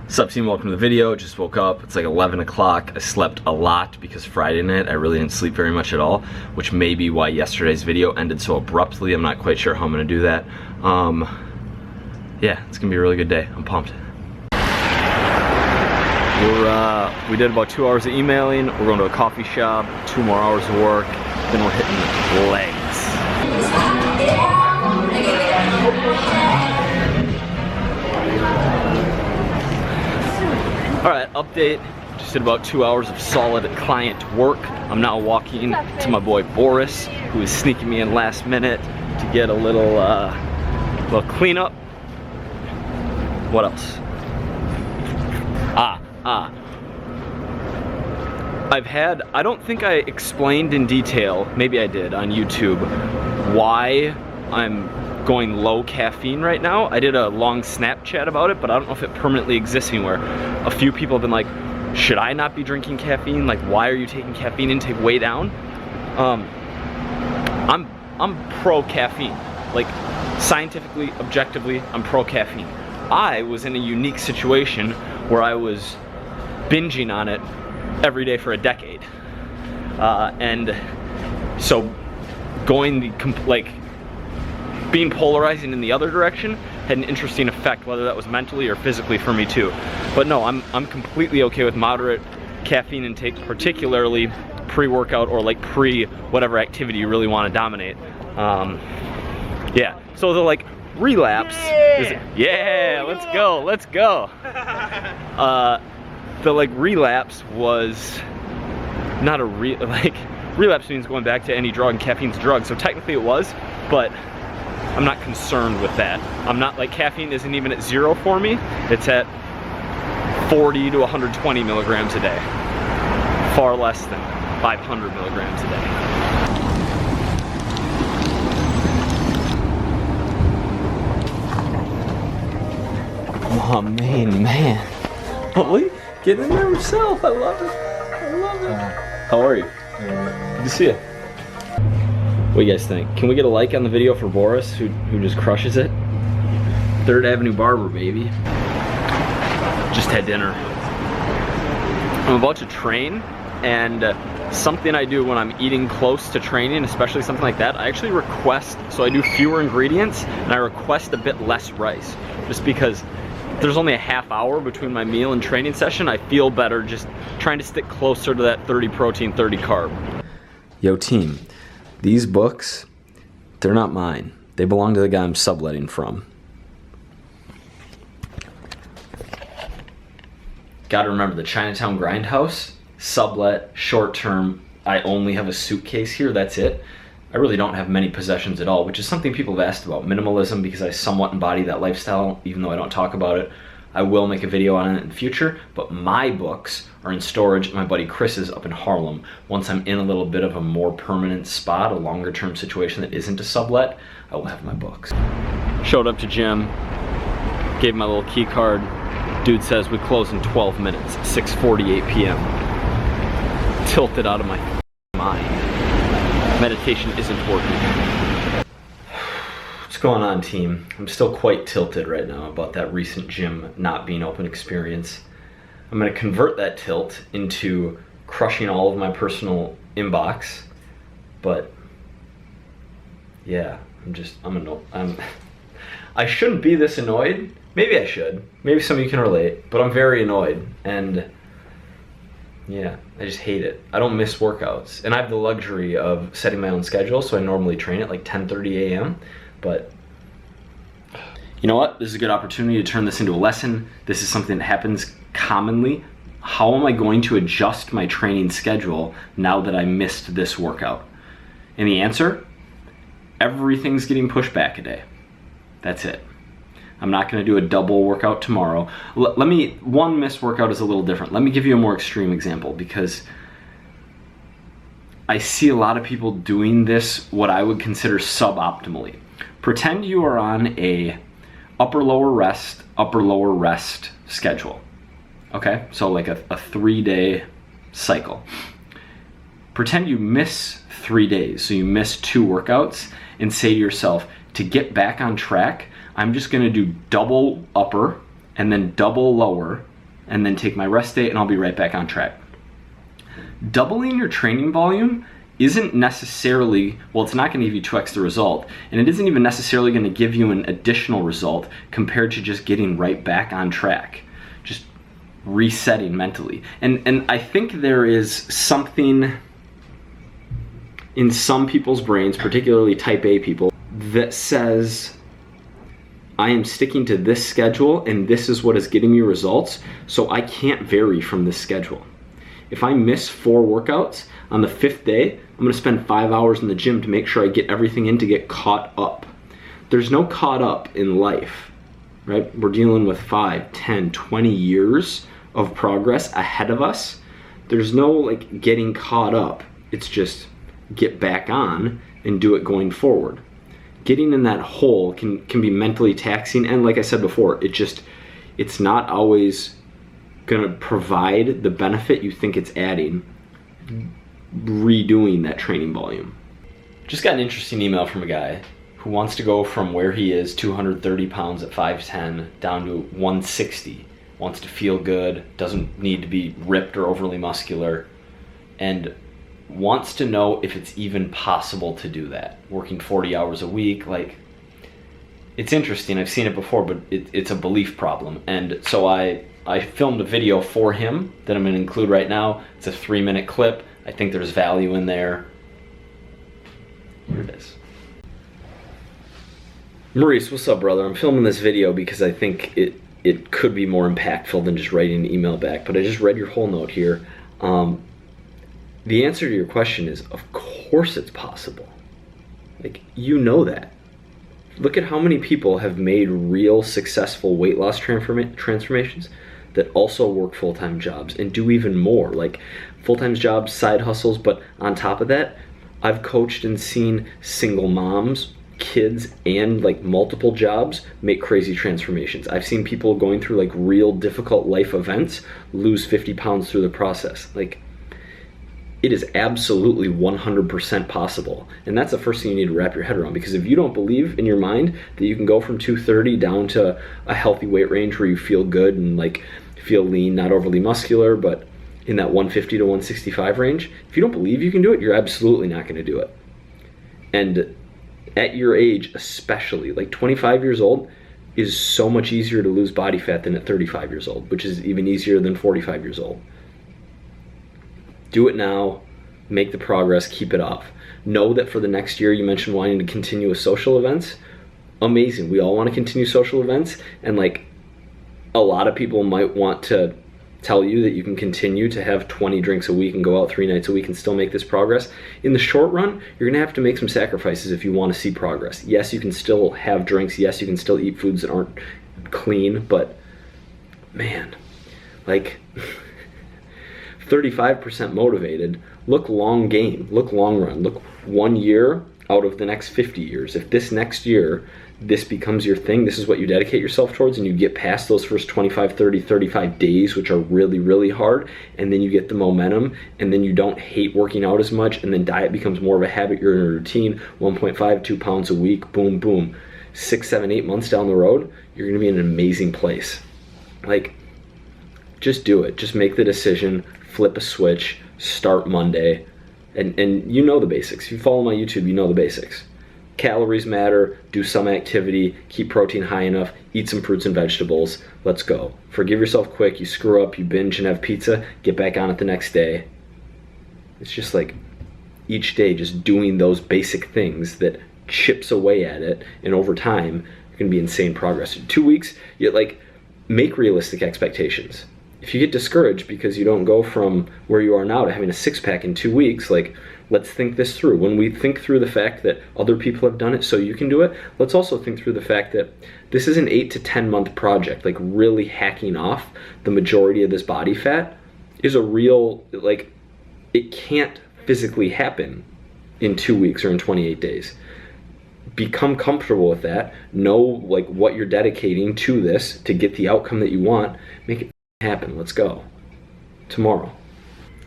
Sup team, welcome to the video. Just woke up, it's like 11 o'clock. I slept a lot because Friday night I really didn't sleep very much at all, which may be why yesterday's video ended so abruptly. I'm not quite sure how I'm gonna do that. Yeah, it's gonna be a really good day. I'm pumped. We did about 2 hours of emailing. We're going to a coffee shop, 2 more hours of work, then we're hitting legs. Alright, update. Just did about 2 hours of solid client work. I'm now walking to my boy Boris, who is sneaking me in last minute to get a little cleanup. What else? I don't think I explained in detail, maybe I did on YouTube, why I'm going low caffeine right now. I did a long Snapchat about it, but I don't know if it permanently exists anywhere. A few people have been like, should I not be drinking caffeine? Like, why are you taking caffeine intake way down? I'm pro caffeine. Like, scientifically, objectively, I'm pro caffeine. I was in a unique situation where I was binging on it every day for a decade. And so going being polarizing in the other direction had an interesting effect, whether that was mentally or physically for me too. But no, I'm completely okay with moderate caffeine intake, particularly pre-workout or like pre-whatever activity you really want to dominate. Yeah, so the like relapse is, yeah, let's go. The like relapse was not a relapse means going back to any drug, and caffeine's a drug, so technically it was, but I'm not concerned with that. I'm not like, caffeine isn't even at 0 for me. It's at 40 to 120 milligrams a day. Far less than 500 milligrams a day. Oh man. Holy, get in there yourself. I love it. How are you? Good to see you. What do you guys think? Can we get a like on the video for Boris, who just crushes it? 3rd Avenue Barber, baby. Just had dinner. I'm about to train, and something I do when I'm eating close to training, especially something like that, I actually request, so I do fewer ingredients, and I request a bit less rice, just because there's only a half hour between my meal and training session. I feel better just trying to stick closer to that 30 protein, 30 carb. Yo team, these books, they're not mine. They belong to the guy I'm subletting from. Gotta remember the Chinatown Grindhouse, sublet, short term. I only have a suitcase here, that's it. I really don't have many possessions at all, which is something people have asked about. Minimalism, because I somewhat embody that lifestyle, even though I don't talk about it. I will make a video on it in the future, but my books are in storage at my buddy Chris's up in Harlem. Once I'm in a little bit of a more permanent spot, a longer term situation that isn't a sublet, I will have my books. Showed up to gym, gave my little key card. Dude says we close in 12 minutes, 6:48 p.m. Tilted out of my mind. Meditation isn't working. What's going on, team? I'm still quite tilted right now about that recent gym not being open experience. I'm gonna convert that tilt into crushing all of my personal inbox, but yeah, I'm annoyed. I shouldn't be this annoyed. Maybe I should. Maybe some of you can relate, but I'm very annoyed, and yeah, I just hate it. I don't miss workouts, and I have the luxury of setting my own schedule, so I normally train at like 10:30 a.m., but you know what? This is a good opportunity to turn this into a lesson. This is something that happens commonly. How am I going to adjust my training schedule now that I missed this workout? And the answer? Everything's getting pushed back a day. That's it. I'm not gonna do a double workout tomorrow. One missed workout is a little different. Let me give you a more extreme example, because I see a lot of people doing this, what I would consider suboptimally. Pretend you are on a upper lower rest schedule. Okay, so like a 3-day cycle. Pretend you miss 3 days, so you miss 2 workouts, and say to yourself, to get back on track, I'm just gonna do double upper and then double lower and then take my rest day, and I'll be right back on track. Doubling your training volume isn't necessarily, well, it's not going to give you 2x the result, and it isn't even necessarily going to give you an additional result compared to just getting right back on track, just resetting mentally. And I think there is something in some people's brains, particularly type A people, that says, I am sticking to this schedule and this is what is getting me results, so I can't vary from this schedule. If I miss 4 workouts, on the 5th day, I'm gonna spend 5 hours in the gym to make sure I get everything in to get caught up. There's no caught up in life, right? We're dealing with 5, 10, 20 years of progress ahead of us. There's no like getting caught up. It's just get back on and do it going forward. Getting in that hole can be mentally taxing, and like I said before, it's not always gonna provide the benefit you think it's adding, redoing that training volume. Just got an interesting email from a guy who wants to go from where he is, 230 pounds at 5'10", down to 160. Wants to feel good, doesn't need to be ripped or overly muscular, and wants to know if it's even possible to do that, working 40 hours a week. Like, it's interesting, I've seen it before, but it's a belief problem. And so I filmed a video for him that I'm gonna include right now. It's a 3-minute clip. I think there's value in there. Here it is. Maurice, what's up, brother? I'm filming this video because I think it could be more impactful than just writing an email back, but I just read your whole note here. The answer to your question is, of course it's possible. Like, you know that. Look at how many people have made real successful weight loss transformations that also work full-time jobs and do even more, like full-time jobs, side hustles, but on top of that, I've coached and seen single moms, kids, and like multiple jobs make crazy transformations. I've seen people going through like real difficult life events lose 50 pounds through the process. Like, it is absolutely 100% possible. And that's the first thing you need to wrap your head around, because if you don't believe in your mind that you can go from 230 down to a healthy weight range where you feel good and like feel lean, not overly muscular, but in that 150 to 165 range, if you don't believe you can do it, you're absolutely not gonna do it. And at your age, especially, like 25 years old is so much easier to lose body fat than at 35 years old, which is even easier than 45 years old. Do it now, make the progress, keep it off. Know that for the next year, you mentioned wanting to continue with social events. Amazing, we all want to continue social events, and like a lot of people might want to tell you that you can continue to have 20 drinks a week and go out 3 nights a week and still make this progress. In the short run, you're gonna have to make some sacrifices if you want to see progress. Yes, you can still have drinks, yes, you can still eat foods that aren't clean, but man, like 35% motivated, look long game, look long run, look 1 year out of the next 50 years. If this next year, this becomes your thing, this is what you dedicate yourself towards, and you get past those first 25, 30, 35 days, which are really, really hard, and then you get the momentum, and then you don't hate working out as much, and then diet becomes more of a habit, you're in a routine, 1.5, 2 pounds a week, boom, boom. 6, 7, 8 months down the road, you're gonna be in an amazing place. Like, just do it, just make the decision, flip a switch, start Monday, and you know the basics. If you follow my YouTube, you know the basics. Calories matter, do some activity, keep protein high enough, eat some fruits and vegetables, let's go. Forgive yourself quick, you screw up, you binge and have pizza, get back on it the next day. It's just like each day just doing those basic things that chips away at it, and over time, you're gonna be insane progress. In 2 weeks, you like make realistic expectations. If you get discouraged because you don't go from where you are now to having a 6-pack in 2 weeks, like, let's think this through. When we think through the fact that other people have done it so you can do it, let's also think through the fact that this is an 8 to 10 month project. Like, really hacking off the majority of this body fat is a real, like, it can't physically happen in 2 weeks or in 28 days. Become comfortable with that. Know like what you're dedicating to this to get the outcome that you want. Make it happen. Let's go. Tomorrow.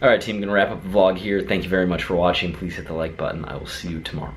All right, team, I'm gonna wrap up the vlog here. Thank you very much for watching. Please hit the like button. I will see you tomorrow.